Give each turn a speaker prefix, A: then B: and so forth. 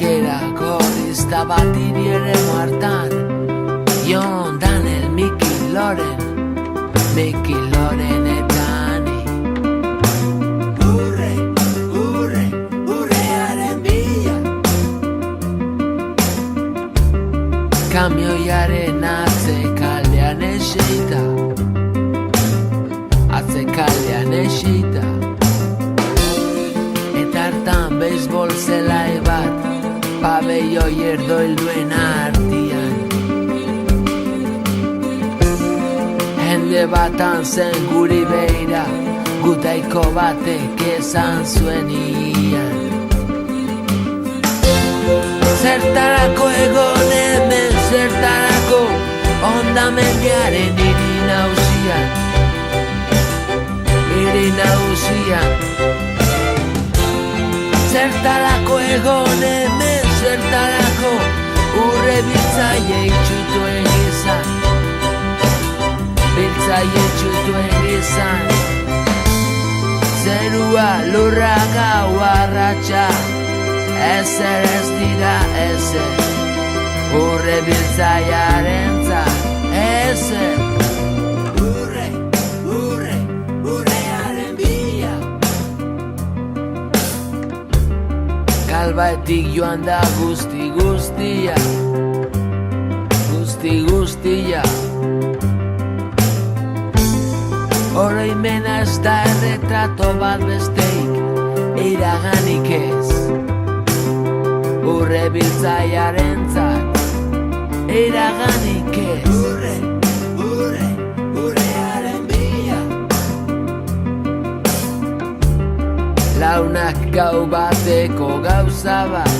A: Euskera gorrizta bat ere martan Jon Daniel, Miki Loren eta ni Urrearen bila Kamioiaren atzekalean eseita Eta hartan beisbol zelai bat Pabelloi erdoilduen artian Jende batan zen guri beira Gutaiko batek esan zuen ian Zertarako egon hemen, zertarako Hondamendiaren hiri nausian Zertarako egon hemen, zertarako Urre biltzaile itxutuen gizan Zerua lurra gau arratxa Ezer ez dira ezer Urre biltzailearentzat ezer Urrearen bila Galbaetik joan da guztia Oroimena ez da erretrato bat besteik Iraganik ez Urre biltzailearentzat Iraganik ez Urrearen bila Launak gau bateko gauza bat